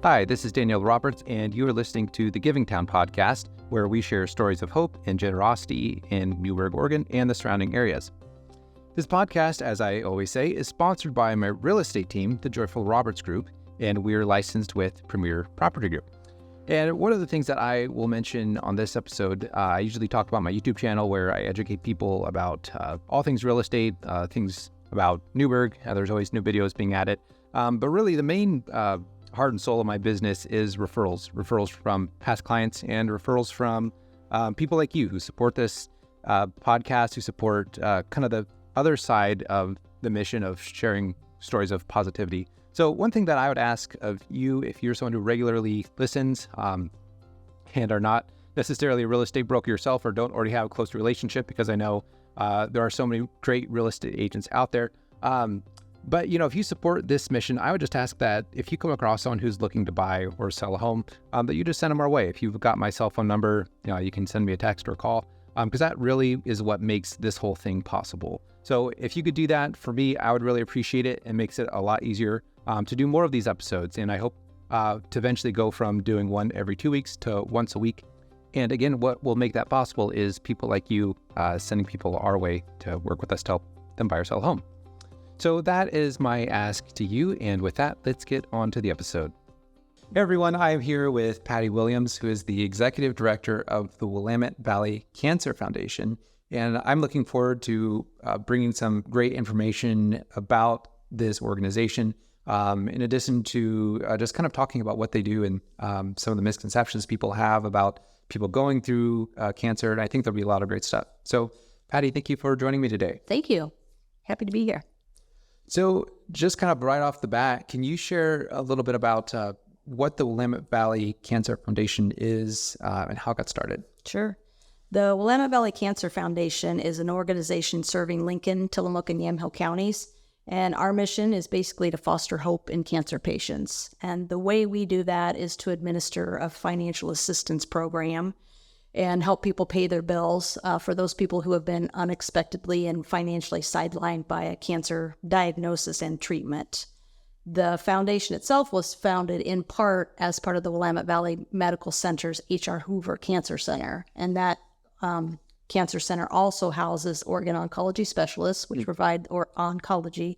Hi, this is Daniel Roberts, and you are listening to the Giving Town podcast, where we share stories of hope and generosity in Newberg, Oregon, and the surrounding areas. This podcast, as I always say, is sponsored by my real estate team, the Joyful Roberts Group, and we're licensed with Premier Property Group. And one of the things that I will mention on this episode, I usually talk about my YouTube channel where I educate people about all things real estate, things about Newberg. There's always new videos being added. But really the main heart and soul of my business is referrals from past clients and referrals from people like you who support this podcast, who support kind of the other side of the mission of sharing stories of positivity. So one thing that I would ask of you, if you're someone who regularly listens and are not necessarily a real estate broker yourself or don't already have a close relationship, because I know there are so many great real estate agents out there. But, if you support this mission, I would just ask that if you come across someone who's looking to buy or sell a home, that you just send them our way. If you've got my cell phone number, you can send me a text or a call, because that really is what makes this whole thing possible. So if you could do that for me, I would really appreciate it. It makes it a lot easier to do more of these episodes. And I hope to eventually go from doing one every 2 weeks to once a week. And again, what will make that possible is people like you sending people our way to work with us to help them buy or sell a home. So that is my ask to you. And with that, let's get on to the episode. Hey everyone, I am here with Patty Williams, who is the Executive Director of the Willamette Valley Cancer Foundation. And I'm looking forward to bringing some great information about this organization, in addition to just kind of talking about what they do and some of the misconceptions people have about people going through cancer. And I think there'll be a lot of great stuff. So Patty, thank you for joining me today. Thank you. Happy to be here. So just kind of right off the bat, can you share a little bit about what the Willamette Valley Cancer Foundation is and how it got started? Sure. The Willamette Valley Cancer Foundation is an organization serving Lincoln, Tillamook, and Yamhill counties. And our mission is basically to foster hope in cancer patients. And the way we do that is to administer a financial assistance program and help people pay their bills for those people who have been unexpectedly and financially sidelined by a cancer diagnosis and treatment. The foundation itself was founded in part as part of the Willamette Valley Medical Center's H.R. Hoover Cancer Center. And that cancer center also houses organ oncology specialists, which provide oncology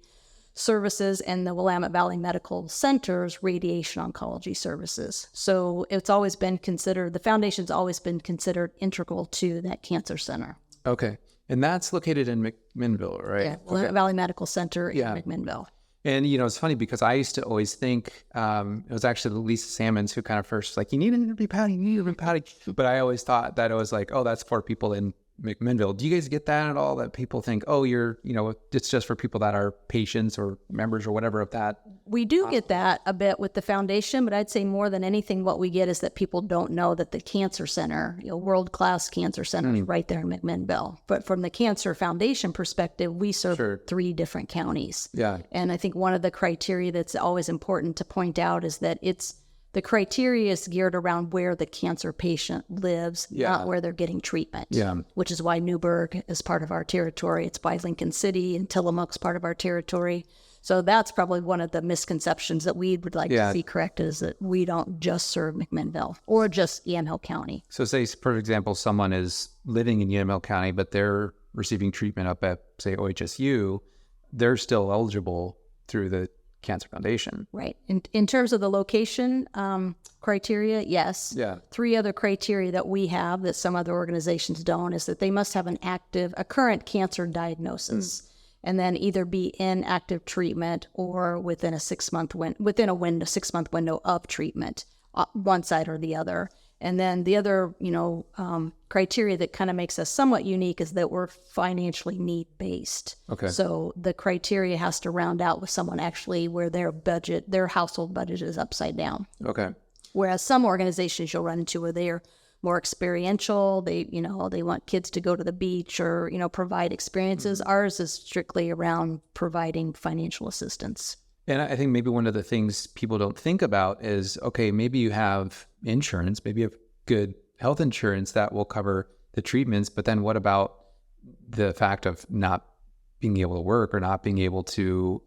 services, and the Willamette Valley Medical Center's radiation oncology services. So it's always been considered, the foundation's always been considered integral to that cancer center. Okay. And that's located in McMinnville, right? Yeah, Willamette Valley Medical Center in McMinnville. And, it's funny because I used to always think, it was actually Lisa Salmons who kind of first like, you need an interview, Patty, you need an interview, Patty. But I always thought that it was like, oh, that's for people in McMinnville. Do you guys get that at all? That people think, oh, it's just for people that are patients or members or whatever of that? We do get that a bit with the foundation, but I'd say more than anything, what we get is that people don't know that the cancer center, world-class cancer center is right there in McMinnville. But from the Cancer Foundation perspective, we serve 3 different counties. Yeah. And I think one of the criteria that's always important to point out is that the criteria is geared around where the cancer patient lives, not where they're getting treatment, which is why Newberg is part of our territory. It's why Lincoln City and Tillamook's part of our territory. So that's probably one of the misconceptions that we would like to see corrected, is that we don't just serve McMinnville or just Yamhill County. So say, for example, someone is living in Yamhill County, but they're receiving treatment up at, say, OHSU, they're still eligible through the Cancer Foundation. Right. In terms of the location criteria, yes. Yeah. 3 other criteria that we have that some other organizations don't is that they must have a current cancer diagnosis, and then either be in active treatment or within a 6-month window, 6-month window of treatment, one side or the other. And then the other, criteria that kind of makes us somewhat unique is that we're financially need-based. Okay. So the criteria has to round out with someone actually where their household budget is upside down. Okay. Whereas some organizations you'll run into where they're more experiential, they want kids to go to the beach or, provide experiences. Ours is strictly around providing financial assistance. And I think maybe one of the things people don't think about is, okay, maybe you have insurance, maybe you have good health insurance that will cover the treatments, but then what about the fact of not being able to work or not being able to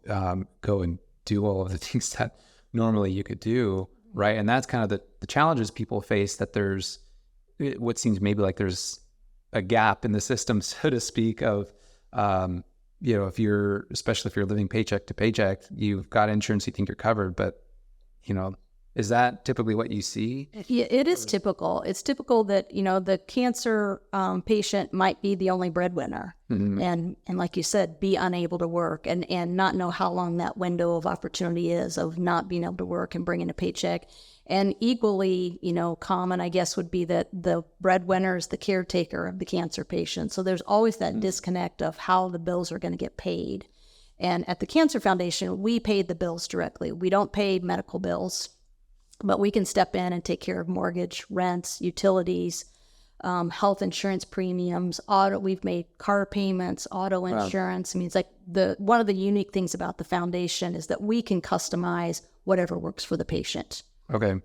go and do all of the things that normally you could do? right? And that's kind of the challenges people face, that there's what seems maybe like there's a gap in the system, so to speak, of, especially if you're living paycheck to paycheck, you've got insurance, you think you're covered, but, is that typically what you see? Yeah, it is typical. It's typical that, the cancer patient might be the only breadwinner, and like you said, be unable to work and not know how long that window of opportunity is of not being able to work and bringing a paycheck. And equally, common, I guess, would be that the breadwinner is the caretaker of the cancer patient. So there's always that disconnect of how the bills are going to get paid. And at the Cancer Foundation, we pay the bills directly. We don't pay medical bills, but we can step in and take care of mortgage, rents, utilities, health insurance premiums, auto. We've made car payments, auto insurance. Wow. I mean, it's like one of the unique things about the foundation is that we can customize whatever works for the patient. Okay.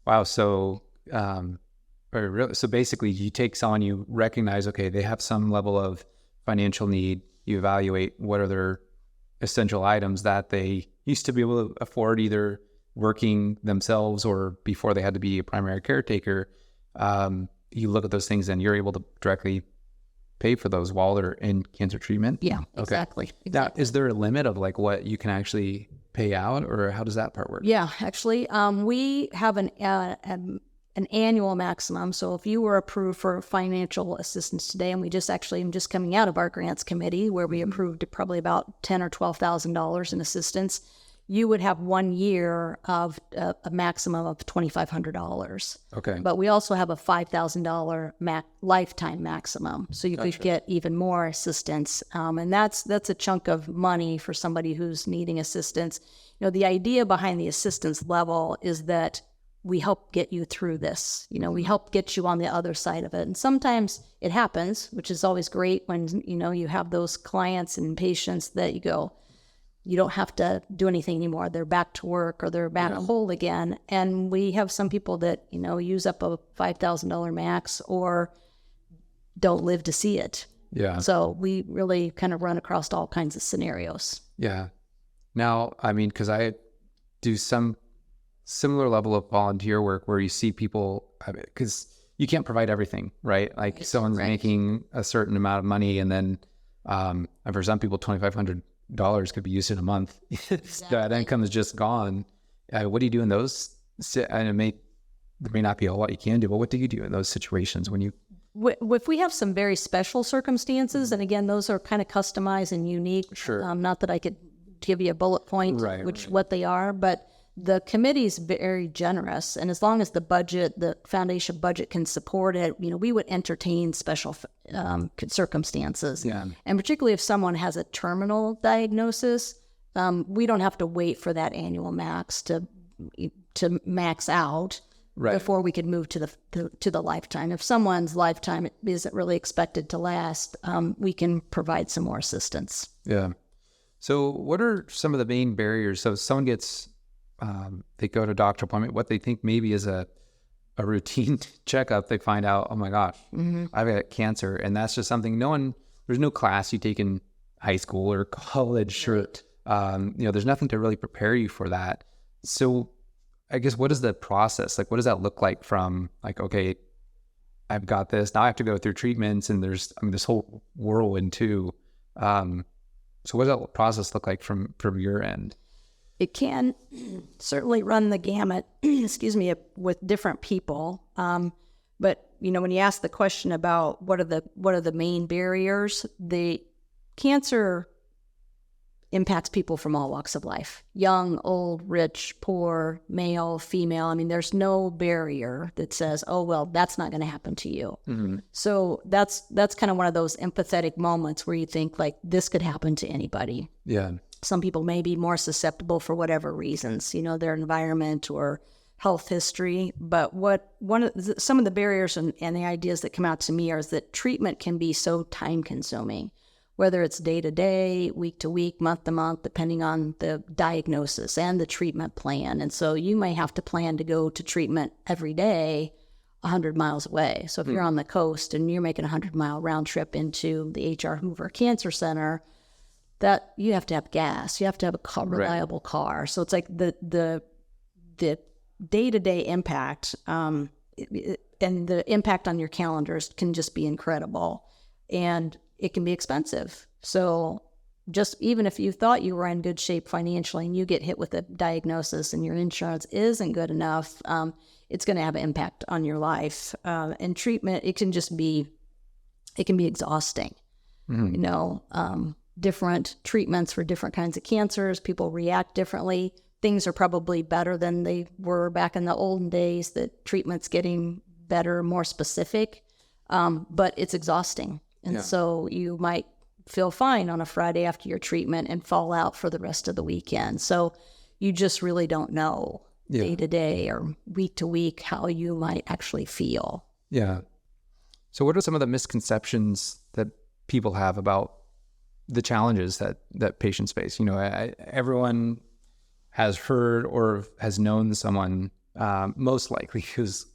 Wow. So, so basically, you take someone, you recognize, okay, they have some level of financial need. You evaluate what are their essential items that they used to be able to afford, either working themselves or before they had to be a primary caretaker. You look at those things and you're able to directly pay for those while they're in cancer treatment. Yeah, okay. Exactly. Now, is there a limit of like what you can actually pay out, or how does that part work? Yeah, actually, we have an annual maximum. So if you were approved for financial assistance today, and I'm just coming out of our grants committee where we approved probably about $10,000 or $12,000 in assistance, you would have 1 year of a maximum of $2,500. Okay. But we also have a $5,000 lifetime maximum. So you could get even more assistance. And that's a chunk of money for somebody who's needing assistance. The idea behind the assistance level is that we help get you through this. We help get you on the other side of it. And sometimes it happens, which is always great when, you have those clients and patients that you go, you don't have to do anything anymore. They're back to work or they're back whole again. And we have some people that, use up a $5,000 max or don't live to see it. Yeah. So we really kind of run across all kinds of scenarios. Yeah. Now, I mean, because I do some similar level of volunteer work where you see people, because you can't provide everything, right? Like someone's making a certain amount of money, and then for some people, $2,500 could be used in a month. Exactly. That income is just gone. What do you do in those? And there may not be a lot you can do, but what do you do in those situations when you? If we have some very special circumstances, and again, those are kind of customized and unique. Sure. Not that I could give you a bullet point, what they are, but the committee's very generous, and as long as the foundation budget can support it, we would entertain special circumstances. Yeah. And particularly if someone has a terminal diagnosis, we don't have to wait for that annual max to max out before we could move to the lifetime. If someone's lifetime isn't really expected to last, we can provide some more assistance. Yeah. So what are some of the main barriers? So someone gets they go to a doctor appointment, what they think maybe is a routine checkup, they find out, oh my gosh, I've got cancer. And that's just something there's no class you take in high school or college, or, there's nothing to really prepare you for that. So I guess, what is the process? Like, what does that look like from like, okay, I've got this, now I have to go through treatments, and there's, this whole whirlwind too. So what does that process look like from your end? It can certainly run the gamut, with different people. But when you ask the question about what are the main barriers, the cancer impacts people from all walks of life: young, old, rich, poor, male, female. There's no barrier that says, oh, well, that's not going to happen to you. Mm-hmm. So that's kind of one of those empathetic moments where you think like this could happen to anybody. Yeah. Some people may be more susceptible for whatever reasons, their environment or health history. But some of the barriers and the ideas that come out to me is that treatment can be so time consuming, whether it's day to day, week to week, month to month, depending on the diagnosis and the treatment plan. And so you may have to plan to go to treatment every day 100 miles away. So if you're on the coast and you're making a 100-mile round trip into the H.R. Hoover Cancer Center, that you have to have gas, you have to have a reliable car. So it's like the day-to-day impact, and the impact on your calendars can just be incredible, and it can be expensive. So just even if you thought you were in good shape financially and you get hit with a diagnosis and your insurance isn't good enough, it's going to have an impact on your life. And treatment, it can be exhausting. Different treatments for different kinds of cancers. People react differently. Things are probably better than they were back in the olden days. The treatment's getting better, more specific, but it's exhausting. And so you might feel fine on a Friday after your treatment and fall out for the rest of the weekend. So you just really don't know day to day or week to week how you might actually feel. Yeah. So what are some of the misconceptions that people have about the challenges that patients face? Everyone has heard or has known someone, most likely who's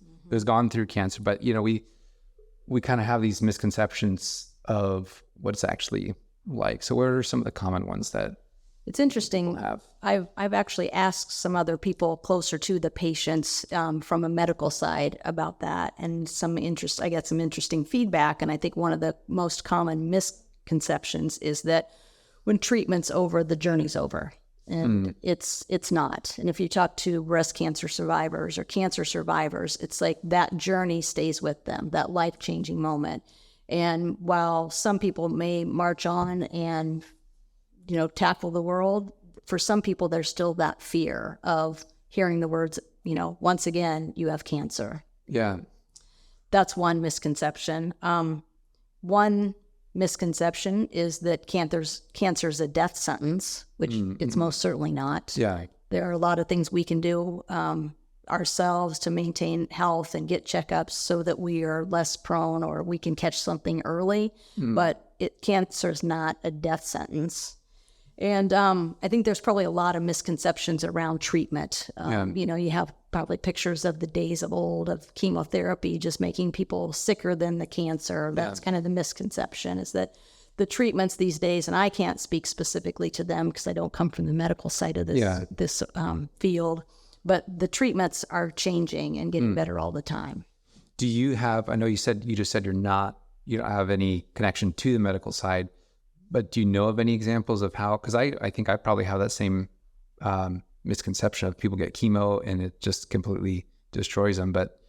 gone through cancer, but we kind of have these misconceptions of what it's actually like. So what are some of the common ones that it's interesting have? I've actually asked some other people closer to the patients from a medical side about that, and I got some interesting feedback. And I think one of the most common misconceptions is that when treatment's over, the journey's over. And it's not. And if you talk to breast cancer survivors or cancer survivors, it's like that journey stays with them, that life-changing moment. And while some people may march on and, tackle the world, for some people, there's still that fear of hearing the words, once again, you have cancer. Yeah. That's one misconception. One misconception is that cancer's a death sentence, which it's most certainly not. Yeah. There are a lot of things we can do ourselves to maintain health and get checkups so that we are less prone or we can catch something early. But cancer is not a death sentence. And I think there's probably a lot of misconceptions around treatment. You have probably pictures of the days of old of chemotherapy just making people sicker than the cancer. That's kind of the misconception, is that the treatments these days, and I can't speak specifically to them because I don't come from the medical side of this field, but the treatments are changing and getting better all the time. Do you have, I know you just said you don't have any connection to the medical side, but do you know of any examples of how, because I think I probably have that same misconception of people get chemo and it just completely destroys them. But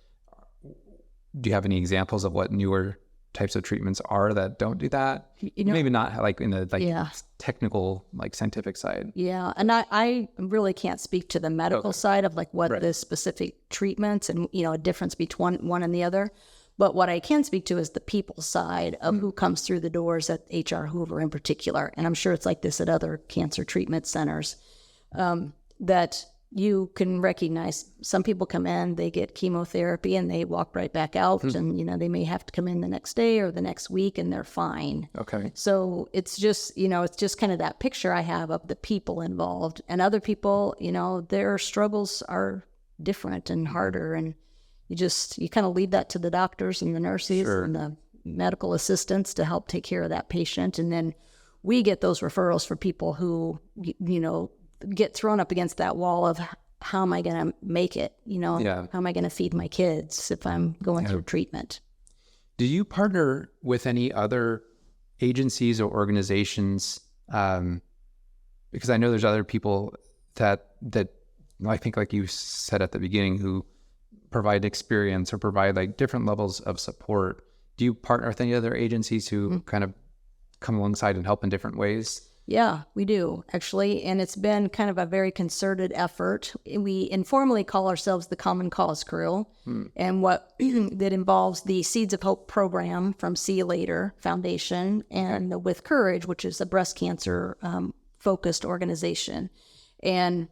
do you have any examples of what newer types of treatments are that don't do that? Maybe not like in the technical, scientific side. Yeah. And I really can't speak to the medical side of what the specific treatments and, a difference between one and the other. But what I can speak to is the people side of who comes through the doors at H.R. Hoover in particular. And I'm sure it's like this at other cancer treatment centers, that you can recognize some people come in, they get chemotherapy and they walk right back out. And, they may have to come in the next day or the next week and they're fine. Okay. So it's just, it's just kind of that picture I have of the people involved. And other people, their struggles are different and harder. And you kind of leave that to the doctors and the nurses and the medical assistants to help take care of that patient. And then we get those referrals for people who, get thrown up against that wall of how am I going to make it? How am I going to feed my kids if I'm going through treatment? Do you partner with any other agencies or organizations? Because I know there's other people that I think, like you said at the beginning, who provide experience or provide different levels of support. Do you partner with any other agencies who kind of come alongside and help in different ways? Yeah, we do, actually. And it's been kind of a very concerted effort. We informally call ourselves the Common Cause Crew. And what that involves the Seeds of Hope program from See You Later Foundation and the With Courage, which is a breast cancer focused organization. And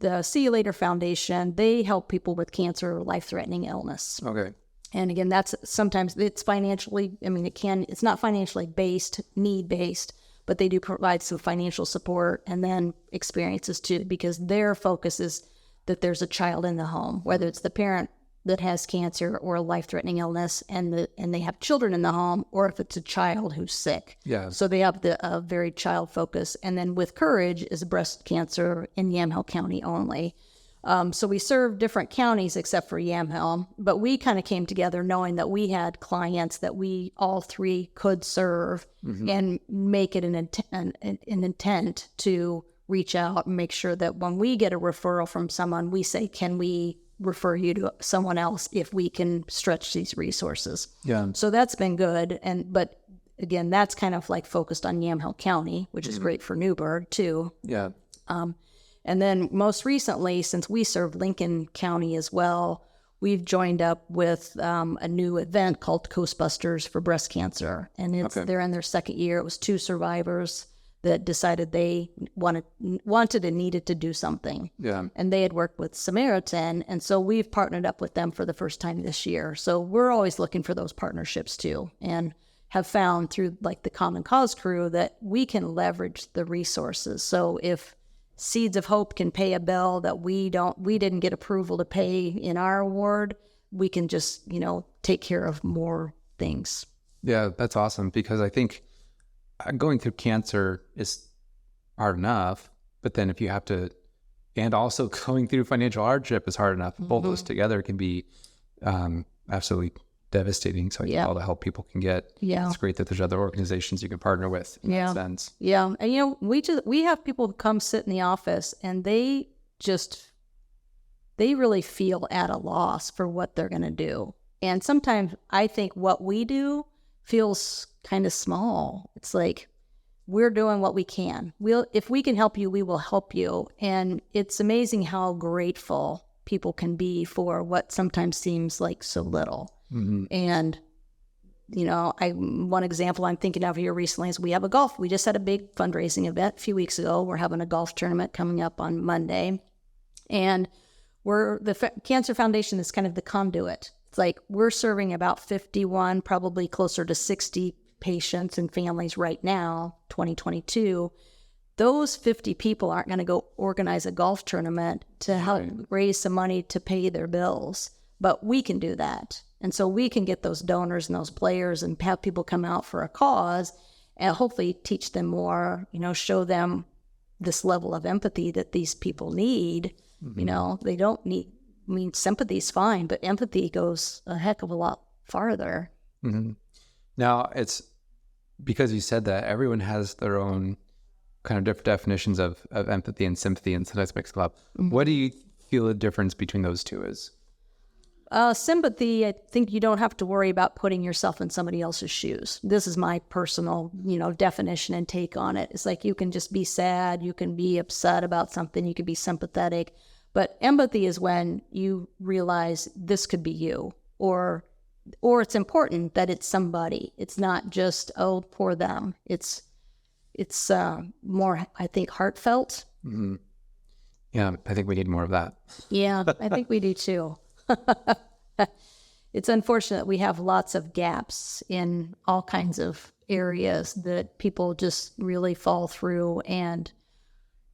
the See You Later Foundation, they help people with cancer or life-threatening illness. Okay. And again, that's sometimes it's financially, it's not financially based, need-based, but they do provide some financial support and then experiences too, because their focus is that there's a child in the home, whether it's the parent that has cancer or a life-threatening illness and they have children in the home, or if it's a child who's sick. Yeah. So they have the very child focus. And then With Courage is breast cancer in Yamhill County only. So we serve different counties except for Yamhill, but we kind of came together knowing that we had clients that we all three could serve and make it an intent to reach out and make sure that when we get a referral from someone, we say, can we refer you to someone else if we can stretch these resources? Yeah. So that's been good. But again, that's kind of like focused on Yamhill County, which is great for Newburgh too. Yeah. And then most recently, since we serve Lincoln County as well, we've joined up with a new event called Coastbusters for Breast Cancer. And they're in their second year. It was 2 survivors that decided they wanted and needed to do something. Yeah. And they had worked with Samaritan. And so we've partnered up with them for the first time this year. So we're always looking for those partnerships too. And have found through like the Common Cause crew that we can leverage the resources. So if Seeds of Hope can pay a bill that we didn't get approval to pay in our award, we can just, take care of more things. Yeah, that's awesome, because I think going through cancer is hard enough, but then if you have to, and also going through financial hardship is hard enough. Both those together can be absolutely devastating. So I think all the help people can get. Yeah. It's great that there's other organizations you can partner with in that sense. Yeah. And we have people who come sit in the office and they really feel at a loss for what they're going to do. And sometimes I think what we do feels kind of small. It's like, we're doing what we can. If we can help you, we will help you. And it's amazing how grateful people can be for what sometimes seems like so little. And, one example I'm thinking of here recently is we just had a big fundraising event a few weeks ago. We're having a golf tournament coming up on Monday. And the Cancer Foundation is kind of the conduit. It's like we're serving about 51, probably closer to 60 patients and families right now, 2022. Those 50 people aren't going to go organize a golf tournament to help raise some money to pay their bills. But we can do that. And so we can get those donors and those players and have people come out for a cause and hopefully teach them more, show them this level of empathy that these people need. They don't need, sympathy's fine, but empathy goes a heck of a lot farther. Now, it's because you said that everyone has their own kind of different definitions of empathy and sympathy, and sometimes mix them up. What do you feel the difference between those two is? Sympathy, I think you don't have to worry about putting yourself in somebody else's shoes. This is my personal, definition and take on it. It's like you can just be sad, you can be upset about something, you can be sympathetic. But empathy is when you realize this could be you, or it's important that it's somebody. It's not just, oh, poor them. It's more, I think, heartfelt. Yeah, I think we need more of that. Yeah, I think we do too. It's unfortunate we have lots of gaps in all kinds of areas that people just really fall through and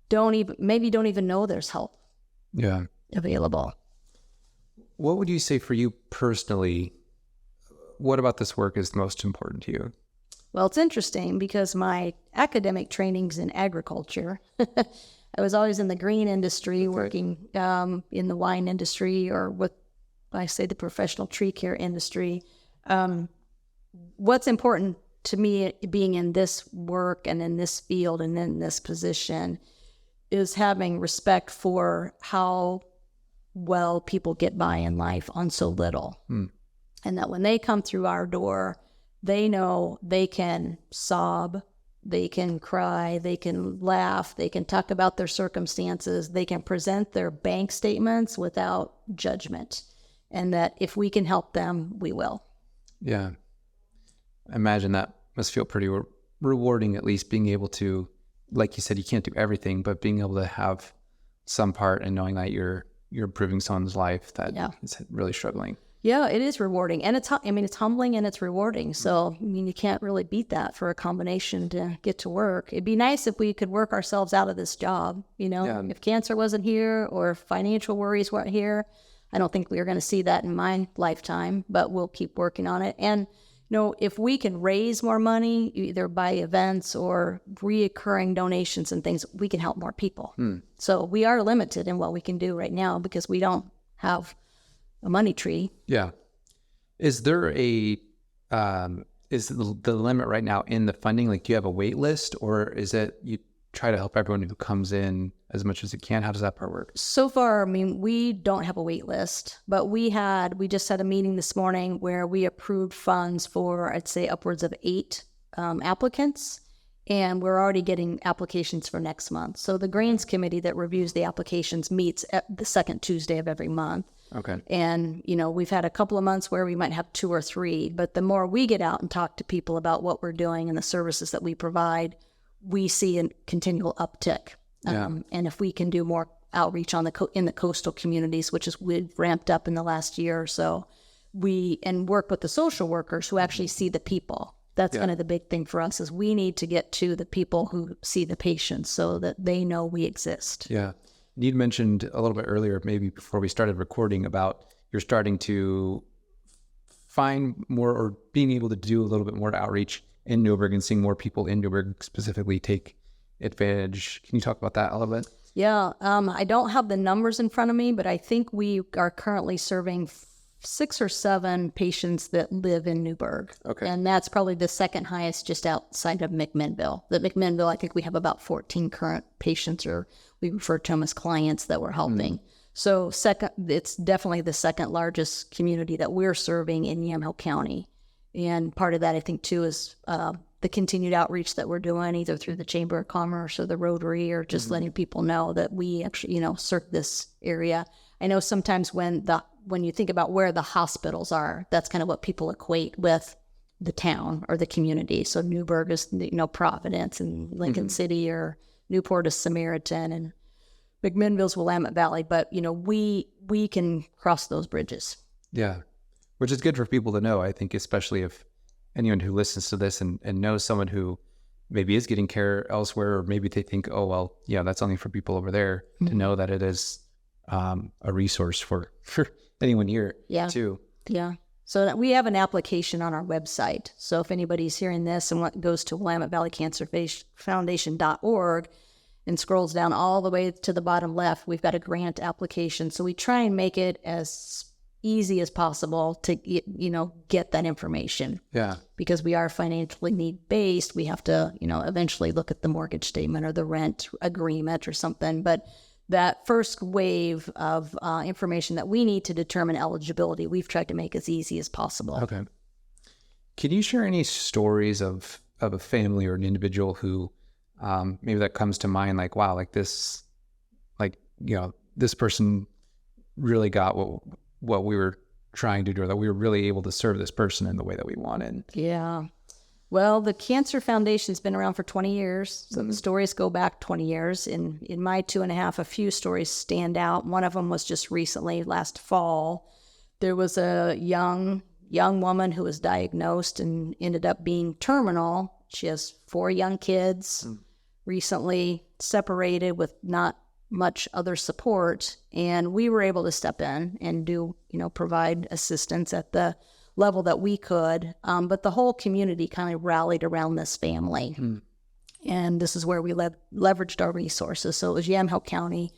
don't even know there's help available. What would you say for you personally, what about this work is most important to you? Well, it's interesting because my academic training's in agriculture. I was always in the green industry, working in the wine industry, or what I say the professional tree care industry. What's important to me being in this work and in this field and in this position is having respect for how well people get by in life on so little. And that when they come through our door, they know they can sob, they can cry, they can laugh, they can talk about their circumstances, they can present their bank statements without judgment. And that if we can help them, we will. Yeah. I imagine that must feel pretty rewarding, at least being able to, like you said, you can't do everything, but being able to have some part and knowing that you're improving someone's life that is really struggling. Yeah, it is rewarding. And it's humbling and it's rewarding. So, you can't really beat that for a combination to get to work. It'd be nice if we could work ourselves out of this job. If cancer wasn't here or financial worries weren't here, I don't think we are going to see that in my lifetime, but we'll keep working on it. And, if we can raise more money, either by events or reoccurring donations and things, we can help more people. So we are limited in what we can do right now because we don't have a money tree. Yeah. Is there is the limit right now in the funding? Like, do you have a wait list, or is it you try to help everyone who comes in as much as you can? How does that part work? So far, we don't have a wait list, but we just had a meeting this morning where we approved funds for, I'd say, upwards of 8 applicants, and we're already getting applications for next month. So the grants committee that reviews the applications meets at the second Tuesday of every month. Okay. And, we've had a couple of months where we might have 2 or 3, but the more we get out and talk to people about what we're doing and the services that we provide, we see a continual uptick. And if we can do more outreach in the coastal communities, which is we've ramped up in the last year or so, and work with the social workers who actually see the people. That's kind of the big thing for us is we need to get to the people who see the patients so that they know we exist. Yeah. You'd mentioned a little bit earlier, maybe before we started recording, about you're starting to find more or being able to do a little bit more outreach in Newburgh and seeing more people in Newburgh specifically take advantage. Can you talk about that a little bit? Yeah. I don't have the numbers in front of me, but I think we are currently serving 6 or 7 patients that live in Newburgh. Okay. And that's probably the second highest just outside of McMinnville. At McMinnville, I think we have about 14 current patients, or we refer to them as clients that we're helping. So it's definitely the second largest community that we're serving in Yamhill County. And part of that, I think, too, is the continued outreach that we're doing either through the Chamber of Commerce or the Rotary, or just letting people know that we actually, serve this area. I know sometimes when you think about where the hospitals are, that's kind of what people equate with the town or the community. So Newburgh is, Providence, and Lincoln City, or Newport is Samaritan, and McMinnville's Willamette Valley. But, we can cross those bridges. Yeah. Which is good for people to know, I think, especially if anyone who listens to this and knows someone who maybe is getting care elsewhere, or maybe they think, oh, well, yeah, that's only for people over there, to know that it is a resource for anyone here too. Yeah. So we have an application on our website. So if anybody's hearing this and goes to Willamette Valley Cancer Foundation.org and scrolls down all the way to the bottom left, we've got a grant application. So we try and make it as easy as possible to get that information. Yeah. Because we are financially need-based, we have to eventually look at the mortgage statement or the rent agreement or something. But that first wave of information that we need to determine eligibility, we've tried to make as easy as possible. Okay. Can you share any stories of a family or an individual who maybe that comes to mind, like, wow, like this, this person really got what we were trying to do, or that we were really able to serve this person in the way that we wanted? Yeah. Well, the Cancer Foundation's been around for 20 years. So the stories go back 20 years. In my 2.5, a few stories stand out. One of them was just recently, last fall. There was a young woman who was diagnosed and ended up being terminal. She has 4 young kids, recently separated with not much other support. And we were able to step in and provide assistance at the level that we could. But the whole community kind of rallied around this family. And this is where we leveraged our resources. So it was Yamhill County.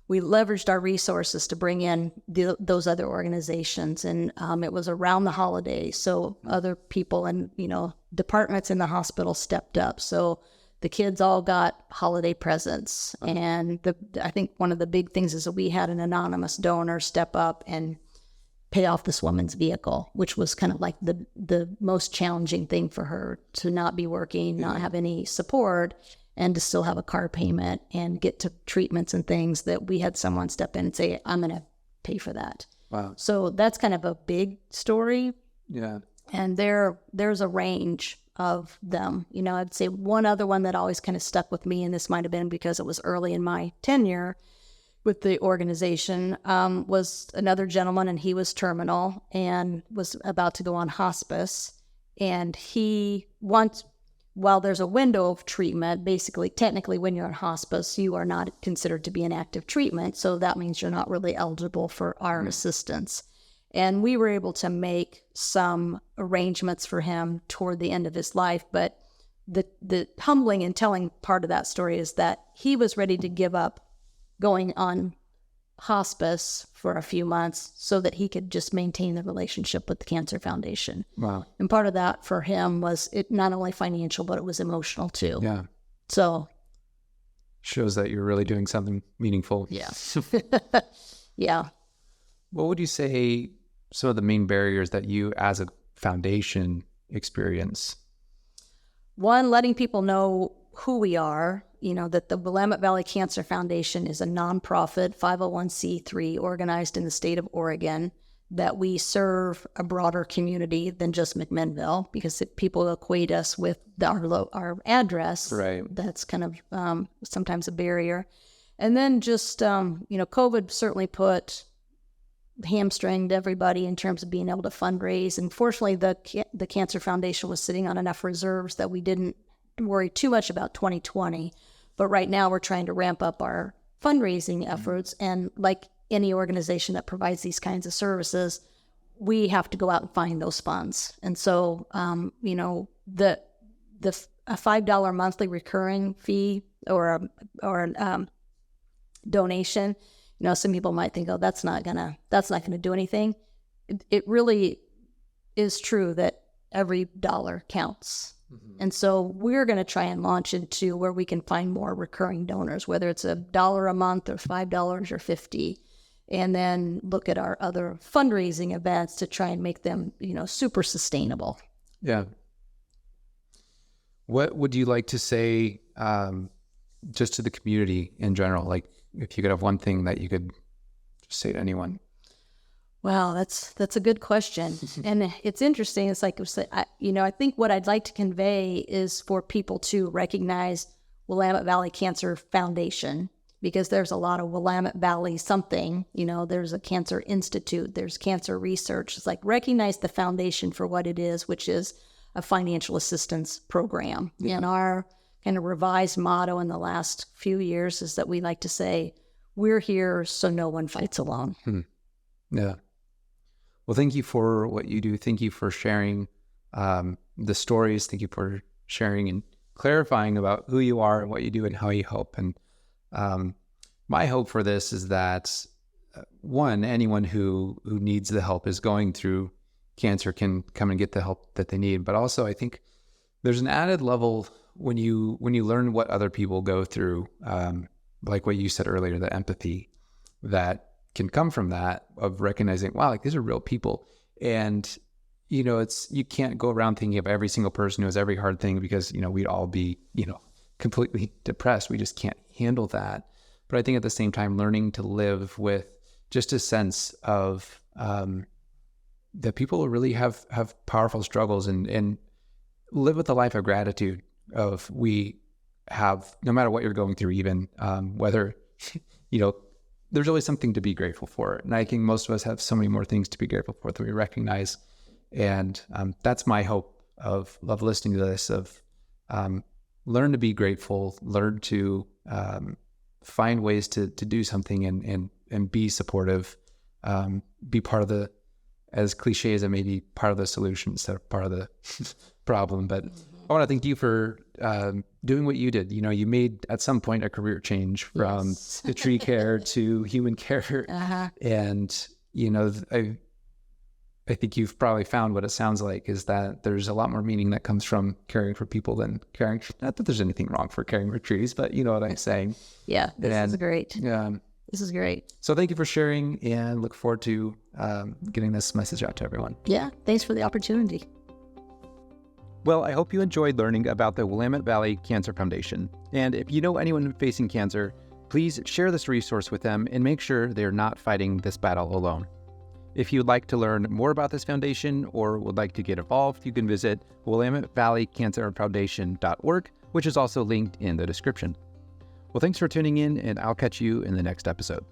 We leveraged our resources to bring in those other organizations. And it was around the holidays. So other people and, departments in the hospital stepped up. So the kids all got holiday presents. And I think one of the big things is that we had an anonymous donor step up and pay off this woman's vehicle, which was kind of like the most challenging thing for her, to not be working, not have any support, and to still have a car payment and get to treatments and things, that we had someone step in and say, I'm going to pay for that. Wow. So that's kind of a big story. Yeah. And there's a range of them. I'd say one other one that always kind of stuck with me, and this might have been because it was early in my tenure with the organization, was another gentleman, and he was terminal and was about to go on hospice. And while there's a window of treatment, basically, technically, when you're on hospice, you are not considered to be in active treatment. So that means you're not really eligible for our assistance. And we were able to make some arrangements for him toward the end of his life. But the humbling and telling part of that story is that he was ready to give up going on hospice for a few months so that he could just maintain the relationship with the Cancer Foundation. Wow. And part of that for him was it not only financial, but it was emotional too. Yeah. So shows that you're really doing something meaningful. yeah. Yeah. What would you say some of the main barriers that you as a foundation experience? One, letting people know who we are, that the Willamette Valley Cancer Foundation is a nonprofit 501c3 organized in the state of Oregon, that we serve a broader community than just McMinnville, because people equate us with our address. Right. That's kind of sometimes a barrier. And then just, COVID certainly hamstringed everybody in terms of being able to fundraise. And fortunately, the Cancer Foundation was sitting on enough reserves that we didn't worry too much about 2020. But right now we're trying to ramp up our fundraising efforts. And like any organization that provides these kinds of services, we have to go out and find those funds. And so, a $5 monthly recurring fee or a donation, some people might think, oh, that's not gonna do anything. It really is true that every dollar counts. Mm-hmm. And so we're going to try and launch into where we can find more recurring donors, whether it's $1 a month or $5 or $50, and then look at our other fundraising events to try and make them, super sustainable. Yeah. What would you like to say just to the community in general? Like, if you could have one thing that you could just say to anyone. Well, that's a good question. And it's interesting. It's like, I think what I'd like to convey is for people to recognize Willamette Valley Cancer Foundation, because there's a lot of Willamette Valley something, there's a Cancer Institute, there's cancer research. It's like, recognize the foundation for what it is, which is a financial assistance program. Yeah. And our kind of revised motto in the last few years is that we like to say, we're here so no one fights alone. Yeah. Well, thank you for what you do. Thank you for sharing the stories. Thank you for sharing and clarifying about who you are and what you do and how you help. And my hope for this is that, one, anyone who needs the help, is going through cancer, can come and get the help that they need. But also, I think there's an added level when you learn what other people go through, like what you said earlier, the empathy that can come from that, of recognizing, wow, like, these are real people. And, you can't go around thinking of every single person who has every hard thing, because, we'd all be, completely depressed. We just can't handle that. But I think at the same time, learning to live with just a sense of that people really have powerful struggles, and live with a life of gratitude of, we have, no matter what you're going through, even whether, there's always something to be grateful for. And I think most of us have so many more things to be grateful for that we recognize. And that's my hope of listening to this, of learn to be grateful, learn to find ways to do something and be supportive, be part of the, as cliche as it may be, part of the solution instead of part of the problem. But I want to thank you for doing what you did. You made at some point a career change from the tree care to human care. Uh-huh. And, I think you've probably found what it sounds like is that there's a lot more meaning that comes from caring for people than caring. Not that there's anything wrong for caring for trees, but you know what I'm saying. Yeah, this is great. This is great. So thank you for sharing, and look forward to getting this message out to everyone. Yeah, thanks for the opportunity. Well, I hope you enjoyed learning about the Willamette Valley Cancer Foundation. And if you know anyone facing cancer, please share this resource with them and make sure they're not fighting this battle alone. If you'd like to learn more about this foundation or would like to get involved, you can visit WillametteValleyCancerFoundation.org, which is also linked in the description. Well, thanks for tuning in, and I'll catch you in the next episode.